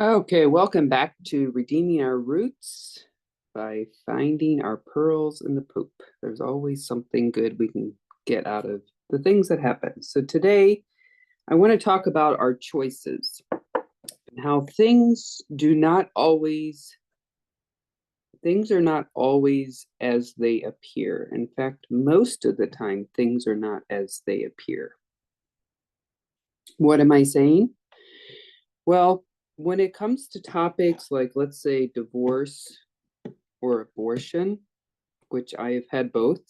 Okay, welcome back to Redeeming Our Roots by Finding Our Pearls in the Poop. There's always something good we can get out of the things that happen. So today, I want to talk about our choices and how things are not always as they appear. In fact, most of the time, things are not as they appear. What am I saying? Well, when it comes to topics like, let's say, divorce or abortion, which I have had both,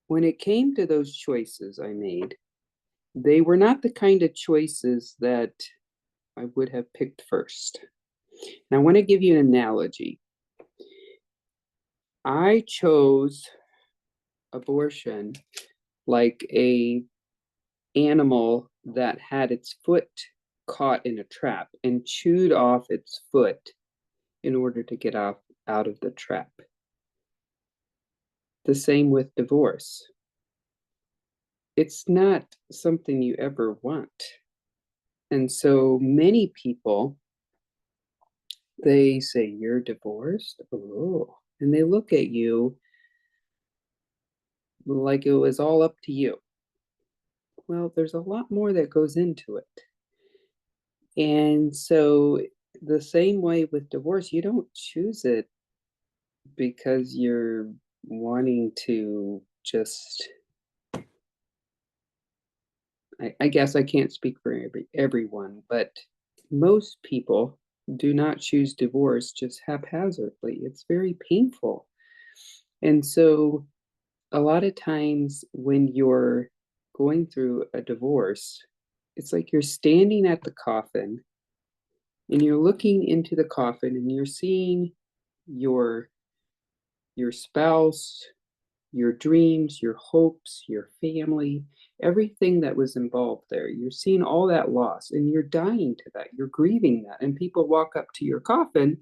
when it came to those choices I made, they were not the kind of choices that I would have picked first. And I want to give you an analogy. I chose abortion like a animal that had its foot caught in a trap and chewed off its foot in order to get out of the trap. The same with divorce. It's not something you ever want. And so many people, they say, "You're divorced?" Oh, and they look at you like it was all up to you. Well, there's a lot more that goes into it. And so the same way with divorce, you don't choose it because you're wanting to just, I guess I can't speak for everyone, but most people do not choose divorce just haphazardly. It's very painful. And so a lot of times when you're going through a divorce, it's like you're standing at the coffin and you're looking into the coffin and you're seeing your spouse, your dreams, your hopes, your family, everything that was involved there. You're seeing all that loss and you're dying to that. You're grieving that. And people walk up to your coffin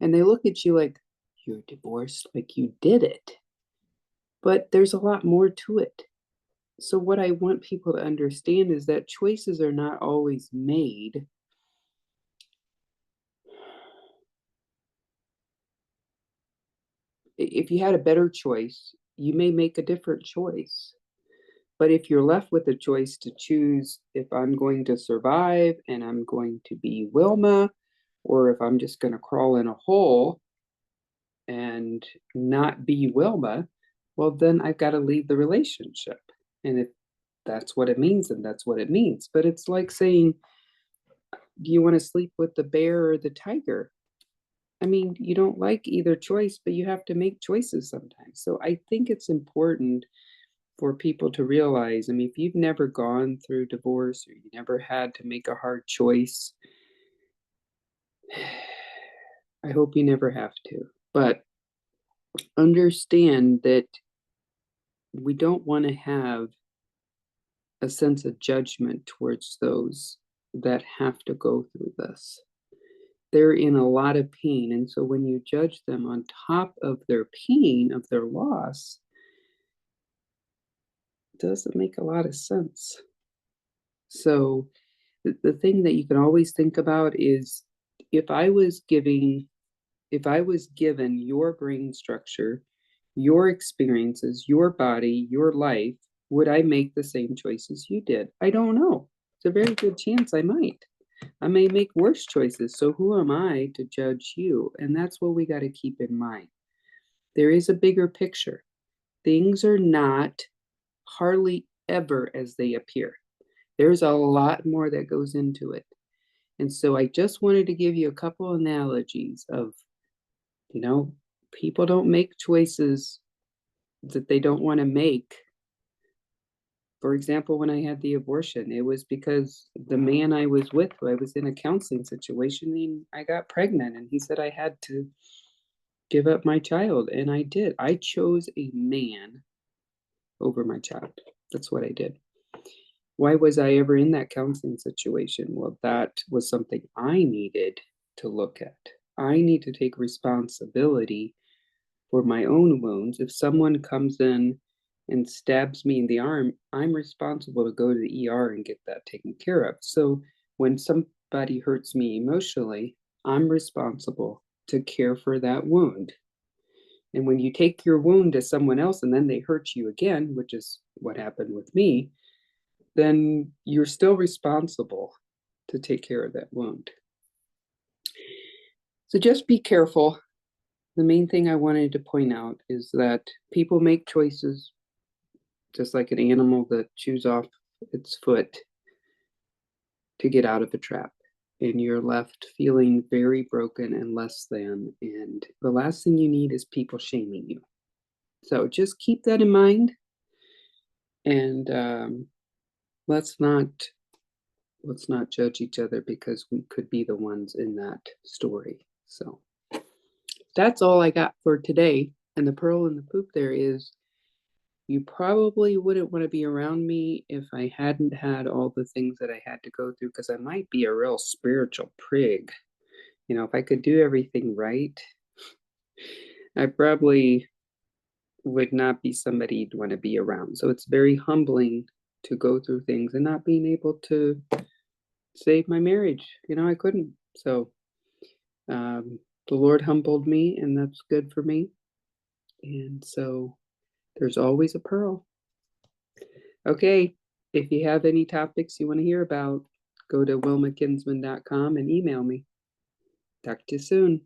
and they look at you like, "You're divorced, like you did it." But there's a lot more to it. So what I want people to understand is that choices are not always made if you had a better choice, you may make a different choice. But if you're left with a choice to choose if I'm going to survive and I'm going to be Wilma, or if I'm just going to crawl in a hole and not be Wilma, well, then I've got to leave the relationship. And if that's what it means, then that's what it means. But it's like saying, do you want to sleep with the bear or the tiger? I mean, you don't like either choice, but you have to make choices sometimes. So I think it's important for people to realize, I mean, if you've never gone through divorce or you never had to make a hard choice, I hope you never have to. But understand that we don't want to have a sense of judgment towards those that have to go through this. They're in a lot of pain. And so when you judge them on top of their pain, of their loss, it doesn't make a lot of sense. So the thing that you can always think about is if I was given your brain structure, your experiences, your body, your life, would I make the same choices you did? I don't know. It's a very good chance I might. I may make worse choices. So who am I to judge you? And that's what we got to keep in mind. There is a bigger picture. Things are not hardly ever as they appear. There's a lot more that goes into it. And so I just wanted to give you a couple analogies of, people don't make choices that they don't want to make. For example, when I had the abortion, it was because the man I was with, who I was in a counseling situation, and I got pregnant, and he said I had to give up my child, and I did. I chose a man over my child. That's what I did. Why was I ever in that counseling situation? Well, that was something I needed to look at. I need to take responsibility for my own wounds. If someone comes in and stabs me in the arm, I'm responsible to go to the ER and get that taken care of. So when somebody hurts me emotionally, I'm responsible to care for that wound. And when you take your wound to someone else and then they hurt you again, which is what happened with me, then you're still responsible to take care of that wound. So just be careful. The main thing I wanted to point out is that people make choices just like an animal that chews off its foot to get out of a trap. And you're left feeling very broken and less than. And the last thing you need is people shaming you. So just keep that in mind. And let's not judge each other because we could be the ones in that story. So that's all I got for today. And the pearl in the poop there is, you probably wouldn't want to be around me if I hadn't had all the things that I had to go through, because I might be a real spiritual prig. You know, if I could do everything right, I probably would not be somebody you'd want to be around. So it's very humbling to go through things and not being able to save my marriage. You know, I couldn't. So the Lord humbled me, and that's good for me. And so there's always a pearl. Okay, if you have any topics you want to hear about, go to wilmakinsman.com and email me. Talk to you soon.